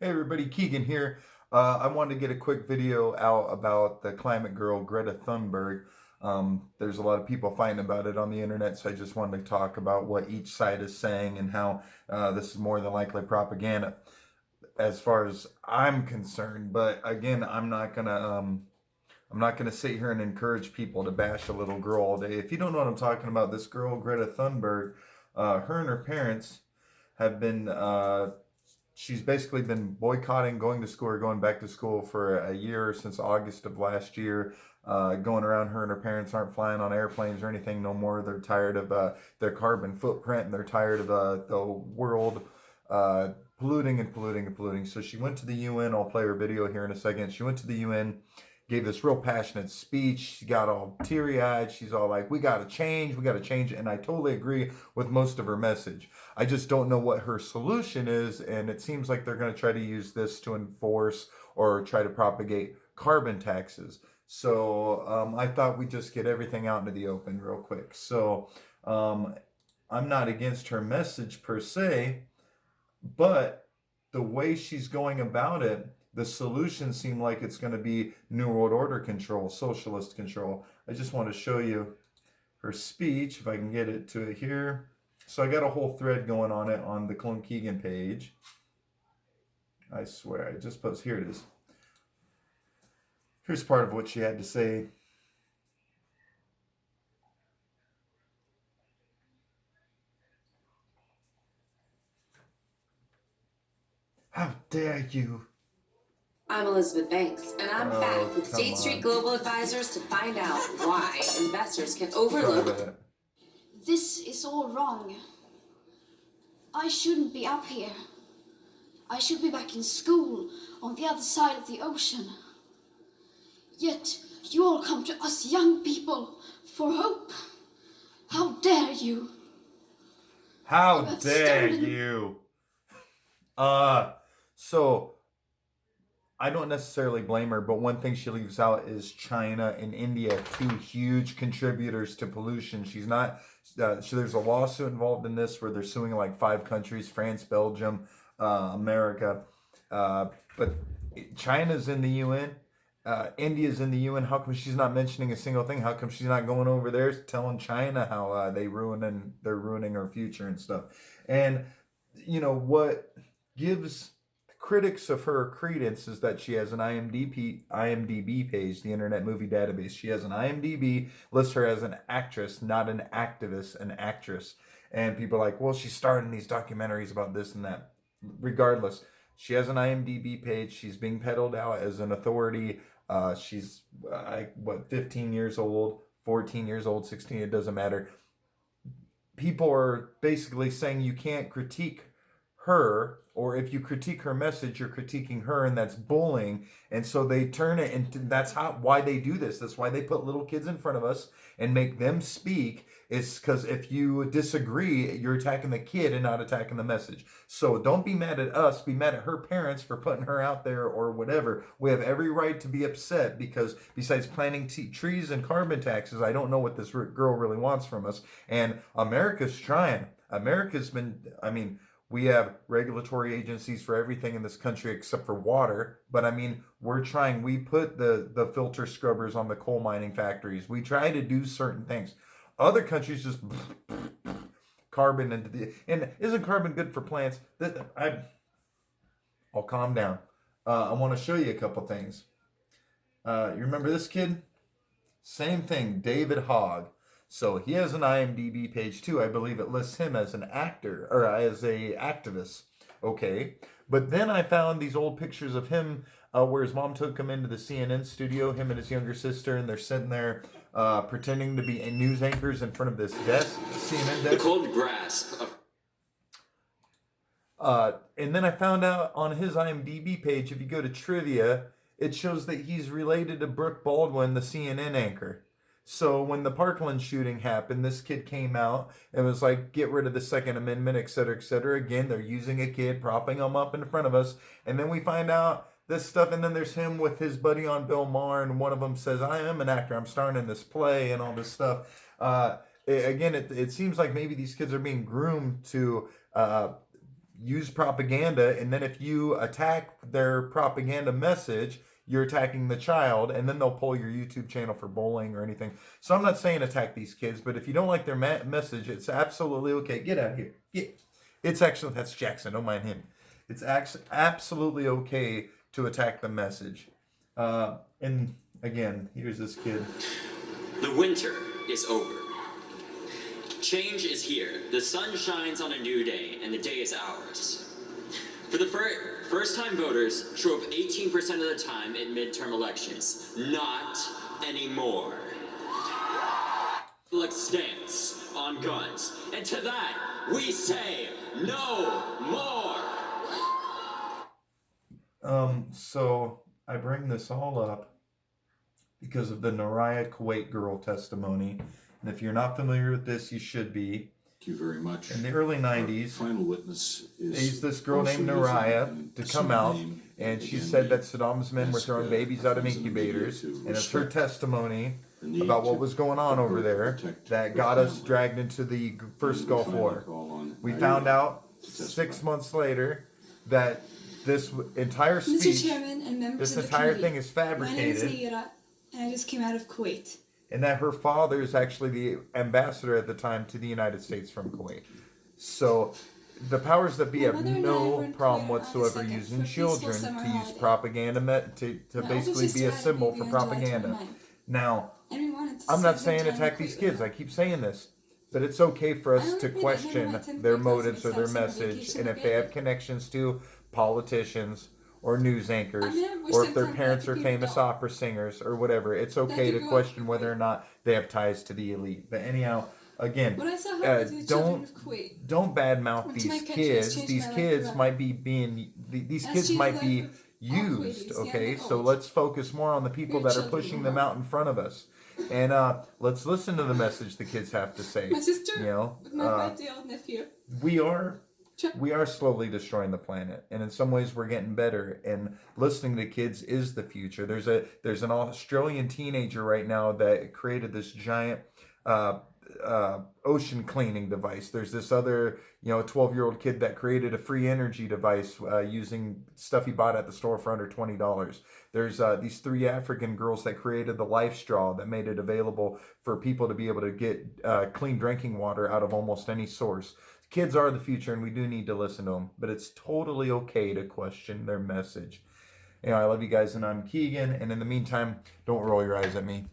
Hey everybody, Keegan here. I wanted to get a quick video out about the climate girl Greta Thunberg. There's a lot of people fighting about it on the internet, so I just wanted to talk about what each side is saying and how this is more than likely propaganda, as far as I'm concerned. But again, I'm not gonna sit here and encourage people to bash a little girl all day. If you don't know what I'm talking about, this girl Greta Thunberg, her and her parents have been she's basically been boycotting going to school or going back to school for a year since August of last year. Going around, her and her parents aren't flying on airplanes or anything no more. They're tired of their carbon footprint, and they're tired of the world polluting and polluting and polluting. So she went to the UN. I'll play her video here in a second. She went to the UN, gave this real passionate speech. She got all teary eyed. She's all like, we got to change, we got to change. And I totally agree with most of her message. I just don't know what her solution is. And it seems like they're going to try to use this to enforce or try to propagate carbon taxes. So I thought we'd just get everything out into the open real quick. So I'm not against her message per se, but the way she's going about it, the solution seemed like it's going to be New World Order control, socialist control. I just want to show you her speech, if I can get it to it here. So I got a whole thread going on it on the Clone Keegan page. I swear, I just posted, here it is. Here's part of what she had to say. How dare you? I'm Elizabeth Banks, and I'm back with Come State Street on. Global Advisors to find out why investors can Start overlook. it. This is all wrong. I shouldn't be up here. I should be back in school on the other side of the ocean. Yet you all come to us young people for hope. How dare you? How You have dare stolen- you? So I don't necessarily blame her, but one thing she leaves out is China and India, two huge contributors to pollution. She's not, so there's a lawsuit involved in this where they're suing like 5 countries: France, Belgium, America. But China's in the UN. India's in the UN. How come she's not mentioning a single thing? How come she's not going over there telling China how they're ruining our future and stuff? And you know what gives critics of her credence is that she has an IMDb page, the Internet Movie Database. She has an IMDb, lists her as an actress, not an activist, an actress. And people are like, well, she's starred in these documentaries about this and that. Regardless, she has an IMDb page. She's being peddled out as an authority. She's 15 years old, 14 years old, 16. It doesn't matter. People are basically saying you can't critique her, or if you critique her message, you're critiquing her, and that's bullying. And so they turn it into, that's how, why they do this. That's why they put little kids in front of us and make them speak. Is because if you disagree, you're attacking the kid and not attacking the message. So don't be mad at us, be mad at her parents for putting her out there or whatever. We have every right to be upset, because besides planting trees and carbon taxes, I don't know what this girl really wants from us. And America's trying. America's been, I mean, we have regulatory agencies for everything in this country except for water. But I mean, we're trying. We put the filter scrubbers on the coal mining factories. We try to do certain things. Other countries just carbon into the, and isn't carbon good for plants? I'll calm down. I want to show you a couple things. You remember this kid? Same thing, David Hogg. So he has an IMDb page too. I believe it lists him as an actor or as a activist. Okay, but then I found these old pictures of him where his mom took him into the CNN studio, him and his younger sister, and they're sitting there pretending to be news anchors in front of this desk, CNN desk. The cold grasp of And then I found out on his IMDb page, if you go to trivia, it shows that he's related to Brooke Baldwin, the CNN anchor. So when the Parkland shooting happened, this kid came out and was like, get rid of the Second Amendment, et cetera, et cetera. Again, they're using a kid, propping him up in front of us. And then we find out this stuff. And then there's him with his buddy on Bill Maher. And one of them says, I am an actor. I'm starring in this play and all this stuff. Again, it seems like maybe these kids are being groomed to use propaganda, and then if you attack their propaganda message, you're attacking the child, and then they'll pull your YouTube channel for bullying or anything. So I'm not saying attack these kids, but if you don't like their message, it's absolutely okay. Get out of here. It's actually, that's Jackson, don't mind him. It's absolutely okay to attack the message. And again, here's this kid. The winter is over. Change is here. The sun shines on a new day, and the day is ours. For the first-time voters show up 18% of the time in midterm elections. Not anymore. Public stance on guns. And to that, we say no more. So I bring this all up because of the Naraya Kuwait girl testimony. And if you're not familiar with this, you should be. Thank you very much. In the early 90s, final witness is this girl named Naraya to come out, and she said that Saddam's men were throwing babies out of incubators, and it's her testimony about what was going on over there that got us dragged into the first Gulf War. We found out 6 months later that this entire speech, Mr. Chairman and members this of the entire committee, thing is my name is fabricated, Nayira, and I just came out of Kuwait. and that her father is actually the ambassador at the time to the United States from Kuwait. So the powers that be My have mother and I were no in problem Kuwait on August whatsoever 2nd using for a peaceful children summer to use holiday. propaganda to My older basically sister be a had a symbol baby for on July propaganda. 29th, Now, and we wanted to I'm not spend saying time attack in these Kuwait kids. with I her. keep saying this. But it's okay for us I to only paid question my 10th their grade motives or their classmates' house on message, vacation and if with they have Baby. connections to politicians or news anchors, I never or if said their something parents like are you famous don't. opera singers or whatever. It's okay you to grew up question in whether or Kuwait. not they have ties to the elite. But anyhow, again, What I saw happen to the children of Kuwait. don't badmouth Went to my these country, it's kids. changed These my life kids forever. might be being these That's kids changed might the be life of all used. Kuwaitis, young Okay, and so old. let's focus more on the people Your that are children pushing will them learn. out in front of us, and let's listen to the message the kids have to say. My sister You know, with my 5-day-old nephew. we are slowly destroying the planet, and in some ways we're getting better, and listening to kids is the future. There's an Australian teenager right now that created this giant ocean cleaning device. There's this other 12-year-old kid that created a free energy device using stuff he bought at the store for under $20. There's these 3 African girls that created the Life Straw that made it available for people to be able to get clean drinking water out of almost any source. Kids are the future, and we do need to listen to them, but it's totally okay to question their message. I love you guys, and I'm Keegan, and in the meantime, don't roll your eyes at me.